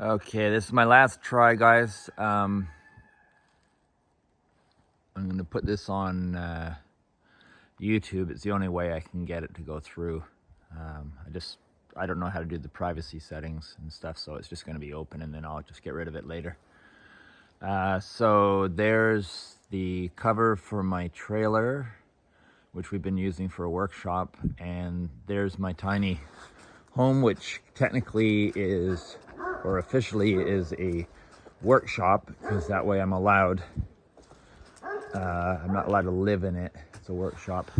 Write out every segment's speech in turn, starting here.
Okay, this is my last try, guys. I'm going to put this on YouTube. It's the only way I can get it to go through. I don't know how to do the privacy settings and stuff, so it's just going to be open, and then I'll just get rid of it later. So there's the cover for my trailer, which we've been using for a workshop, and there's my tiny home, which technically is, or officially is, a workshop, because that way I'm allowed, I'm not allowed to live in it. It's a workshop.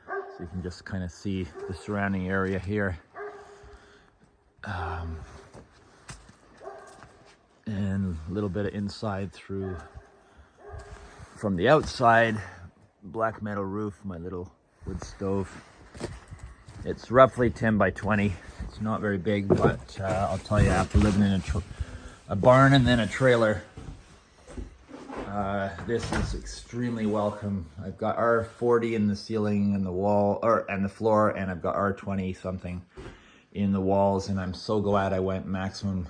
So you can just kind of see the surrounding area here. And a little bit of inside through from the outside. Black metal roof, my little wood stove. It's roughly 10 by 20. It's not very big, but I'll tell you, after living in a barn and then a trailer, this is extremely welcome. I've got R40 in the ceiling and the wall, and the floor, and I've got R20 something in the walls, and I'm so glad I went maximum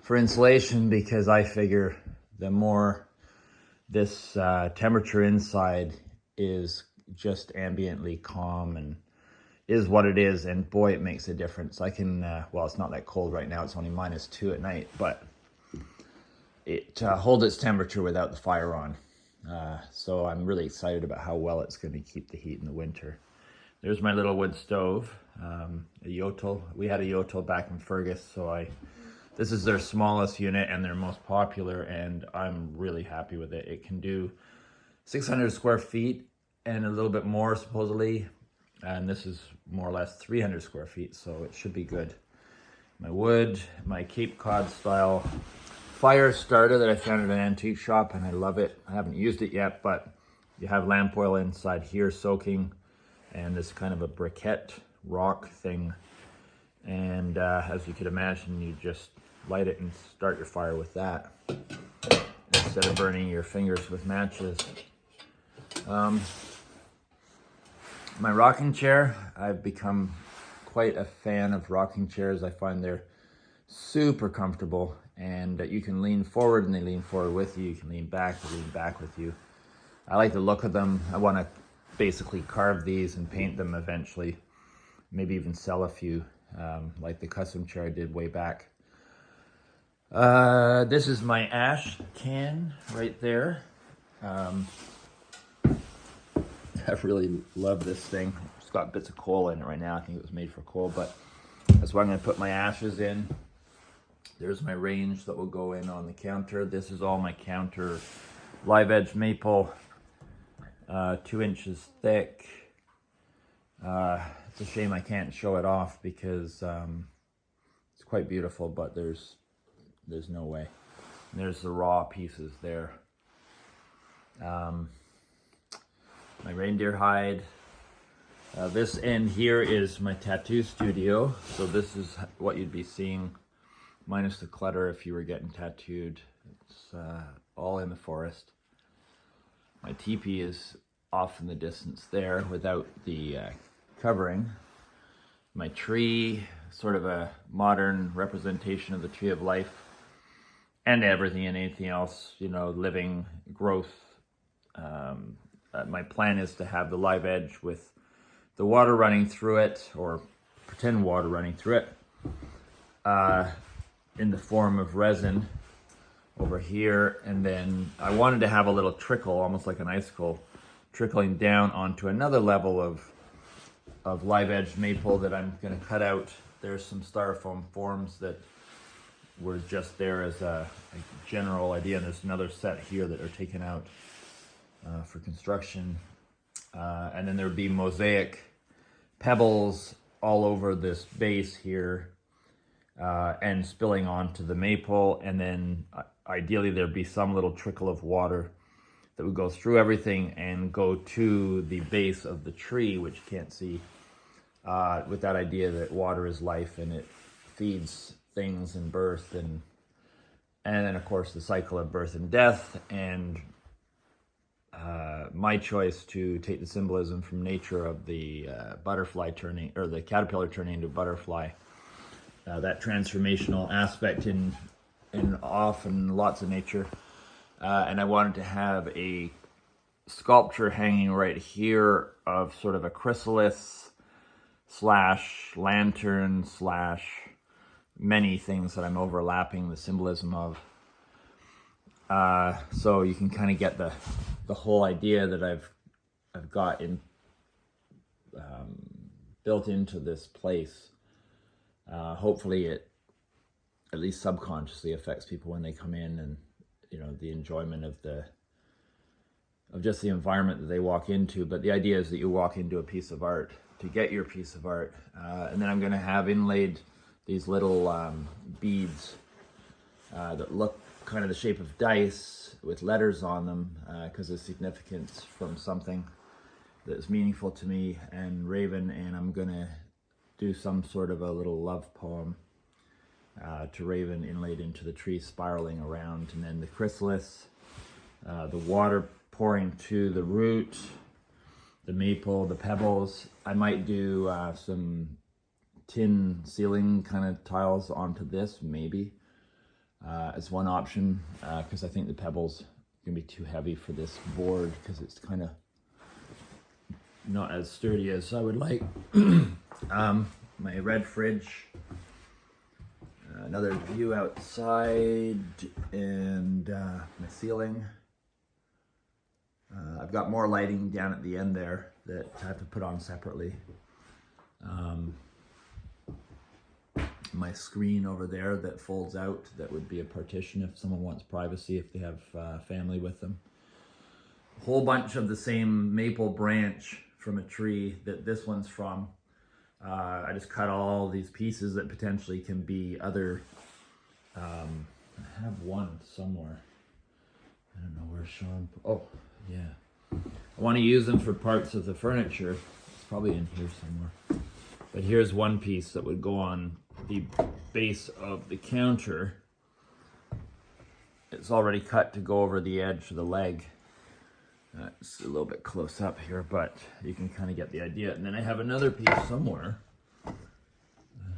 for insulation, because I figure the more this temperature inside is just ambiently calm and is what it is, and boy, it makes a difference. I can, well, it's not that cold right now, it's only -2 at night, but it holds its temperature without the fire on. So I'm really excited about how well it's going to keep the heat in the winter. There's my little wood stove, a Yocto. We had a Yocto back in Fergus, so this is their smallest unit and their most popular, and I'm really happy with it. It can do 600 square feet and a little bit more, supposedly. And this is more or less 300 square feet, so it should be good. My wood, my Cape Cod style fire starter that I found at an antique shop, and I love it. I haven't used it yet, but you have lamp oil inside here soaking, and this kind of a briquette rock thing. And as you could imagine, you just light it and start your fire with that, instead of burning your fingers with matches. My rocking chair, I've become quite a fan of rocking chairs. I find they're super comfortable, and you can lean forward and they lean forward with you. You can lean back, they lean back with you. I like the look of them. I want to basically carve these and paint them eventually. Maybe even sell a few, like the custom chair I did way back. This is my ash can right there. I really love this thing. It's got bits of coal in it right now. I think it was made for coal, but that's where I'm going to put my ashes in. There's my range that will go in on the counter. This is all my counter live edge maple, 2 inches thick. It's a shame I can't show it off, because it's quite beautiful, but there's no way. And there's the raw pieces there. My reindeer hide. This end here is my tattoo studio. So this is what you'd be seeing, minus the clutter if you were getting tattooed. It's all in the forest. My teepee is off in the distance there without the covering. My tree, sort of a modern representation of the tree of life, and everything and anything else, you know, living, growth. My plan is to have the live edge with the water running through it, or pretend water running through it, in the form of resin over here. And then I wanted to have a little trickle, almost like an icicle, trickling down onto another level of live edge maple that I'm going to cut out. There's some styrofoam forms that were just there as a general idea, and there's another set here that are taken out for construction. And then there would be mosaic pebbles all over this base here, and spilling onto the maple. And then ideally there'd be some little trickle of water that would go through everything and go to the base of the tree, which you can't see, with that idea that water is life and it feeds things and birth, and then of course the cycle of birth and death. And my choice to take the symbolism from nature of the butterfly turning, or the caterpillar turning into a butterfly, that transformational aspect in off and lots of nature. And I wanted to have a sculpture hanging right here of sort of a chrysalis slash lantern slash many things that I'm overlapping the symbolism of. So you can kind of get the whole idea that I've got in built into this place. Hopefully it at least subconsciously affects people when they come in, and you know, the enjoyment of just the environment that they walk into. But the idea is that you walk into a piece of art to get your piece of art, and then I'm going to have inlaid these little beads that look kind of the shape of dice with letters on them, because of significance from something that's meaningful to me and Raven. And I'm going to do some sort of a little love poem to Raven inlaid into the tree, spiraling around, and then the chrysalis, the water pouring to the root, the maple, the pebbles. I might do some tin ceiling kind of tiles onto this, maybe, as one option, because I think the pebbles are gonna be too heavy for this board, because it's kind of not as sturdy as I would like. My red fridge, another view outside, and my ceiling. I've got more lighting down at the end there that I have to put on separately. My screen over there that folds out, that would be a partition if someone wants privacy, if they have family with them. A whole bunch of the same maple branch from a tree that this one's from. I just cut all these pieces that potentially can be other. I have one somewhere. I don't know where Sean. Oh, yeah. I want to use them for parts of the furniture. It's probably in here somewhere. But here's one piece that would go on the base of the counter. It's already cut to go over the edge of the leg. It's a little bit close up here, but you can kind of get the idea. And then I have another piece somewhere. I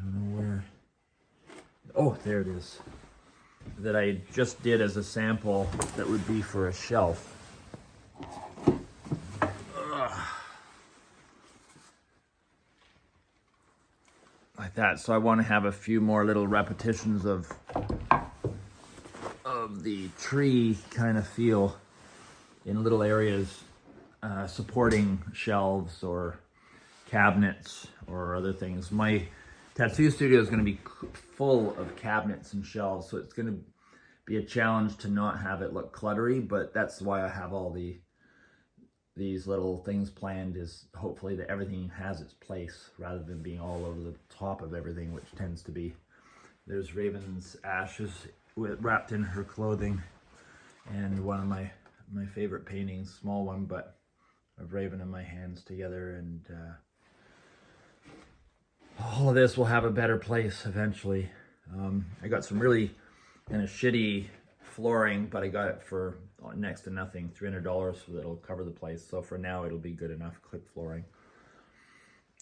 don't know where. Oh, there it is. That I just did as a sample that would be for a shelf. Like that. So I want to have a few more little repetitions of the tree kind of feel in little areas, supporting shelves or cabinets or other things. My tattoo studio is going to be full of cabinets and shelves, so it's going to be a challenge to not have it look cluttery, but that's why I have all these little things planned, is hopefully that everything has its place rather than being all over the top of everything, which tends to be. There's Raven's ashes wrapped in her clothing, and one of my favorite paintings, small one, but of Raven and my hands together, and all of this will have a better place eventually. I got some really kind of shitty flooring, but I got it for next to nothing, $300, so that'll cover the place. So for now, it'll be good enough clip flooring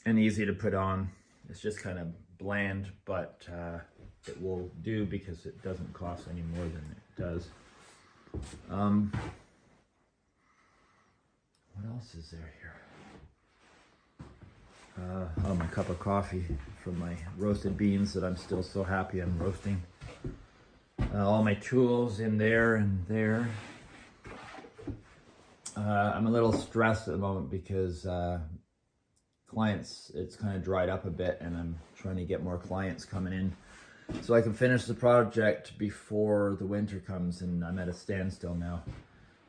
and easy to put on. It's just kind of bland, but it will do because it doesn't cost any more than it does. What else is there here? Oh, my cup of coffee from my roasted beans that I'm still so happy I'm roasting. All my tools in there and there. I'm a little stressed at the moment because clients, it's kind of dried up a bit, and I'm trying to get more clients coming in so I can finish the project before the winter comes, and I'm at a standstill now.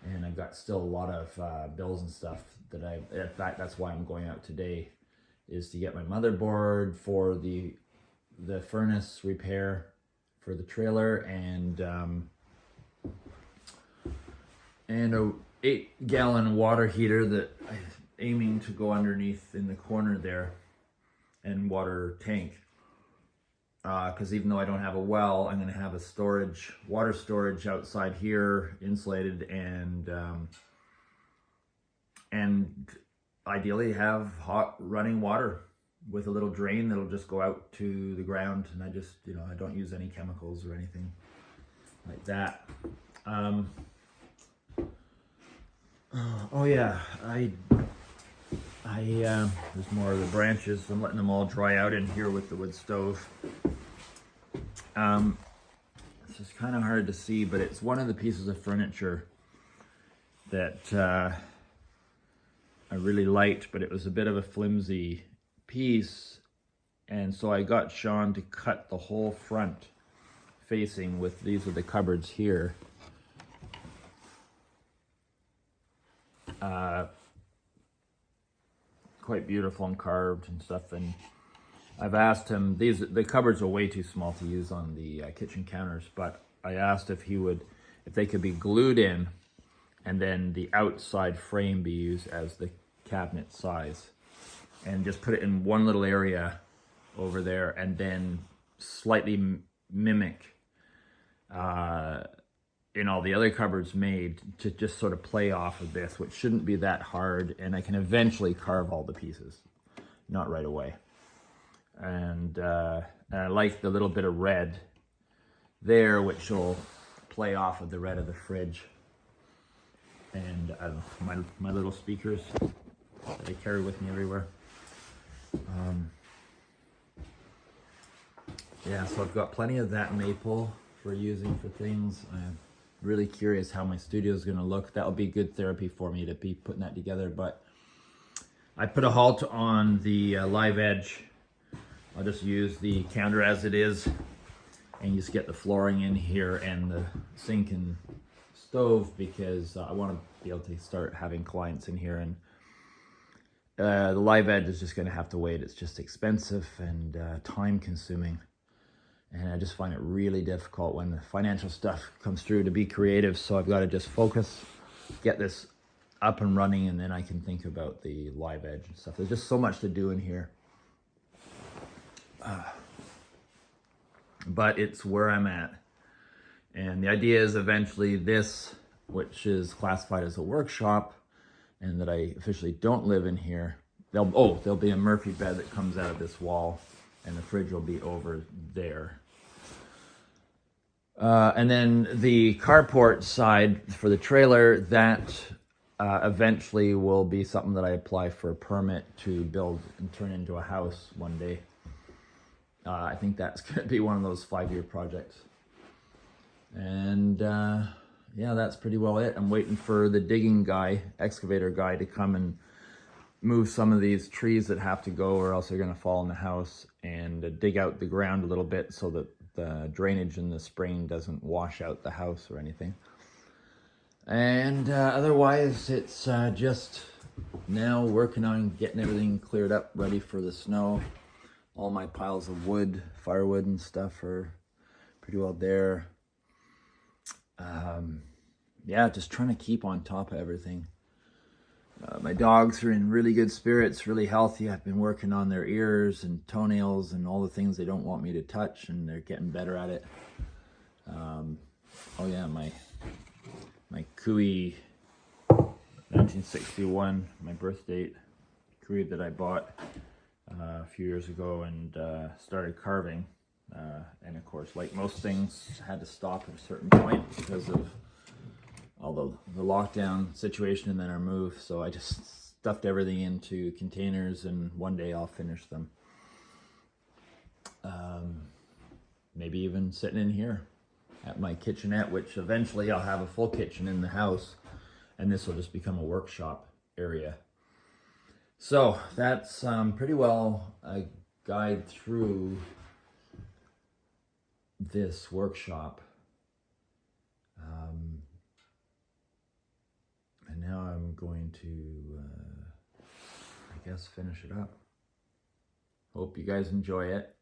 And I've got still a lot of bills and stuff that in fact, that's why I'm going out today, is to get my motherboard for the furnace repair for the trailer, and a 8-gallon water heater that I'm aiming to go underneath in the corner there, and water tank. Because even though I don't have a well, I'm going to have a water storage outside here, insulated, and ideally have hot running water with a little drain that'll just go out to the ground, and I just, you know, I don't use any chemicals or anything like that. Oh yeah, there's more of the branches. I'm letting them all dry out in here with the wood stove. This is kind of hard to see, but it's one of the pieces of furniture that I really liked, but it was a bit of a flimsy piece, and so I got Sean to cut the whole front facing with, these are the cupboards here. Quite beautiful and carved and stuff, and I've asked him, the cupboards are way too small to use on the kitchen counters, but I asked if they could be glued in and then the outside frame be used as the cabinet size, and just put it in one little area over there, and then slightly mimic in all the other cupboards made to just sort of play off of this, which shouldn't be that hard, and I can eventually carve all the pieces, not right away. And I like the little bit of red there, which will play off of the red of the fridge. And I don't know, my little speakers that I carry with me everywhere. Yeah, so I've got plenty of that maple for using for things. I'm really curious how my studio is going to look. That'll be good therapy for me to be putting that together. But I put a halt on the live edge. I'll just use the counter as it is, and just get the flooring in here and the sink and stove, because I want to be able to start having clients in here, and the live edge is just going to have to wait. It's just expensive and time consuming, and I just find it really difficult when the financial stuff comes through to be creative. So I've got to just focus, get this up and running, and then I can think about the live edge and stuff. There's just so much to do in here. But it's where I'm at. And the idea is eventually this, which is classified as a workshop, and that I officially don't live in here, there'll be a Murphy bed that comes out of this wall, and the fridge will be over there. And then the carport side for the trailer, that eventually will be something that I apply for a permit to build and turn into a house one day. I think that's going to be one of those 5-year projects. And yeah, that's pretty well it. I'm waiting for the digging guy, excavator guy, to come and move some of these trees that have to go, or else they're going to fall in the house, and dig out the ground a little bit so that the drainage in the spring doesn't wash out the house or anything. And otherwise, it's just now working on getting everything cleared up, ready for the snow. All my piles of wood, firewood and stuff are pretty well there. Yeah, just trying to keep on top of everything. My dogs are in really good spirits, really healthy. I've been working on their ears and toenails and all the things they don't want me to touch, and they're getting better at it. Oh yeah, my Kui 1961, my birth date, Kui that I bought a few years ago, and started carving. And of course, like most things, had to stop at a certain point because of all the lockdown situation and then our move. So I just stuffed everything into containers, and one day I'll finish them. Maybe even sitting in here at my kitchenette, which eventually I'll have a full kitchen in the house, and this will just become a workshop area. So that's pretty well a guide through this workshop. And now I'm going to, I guess, finish it up. Hope you guys enjoy it.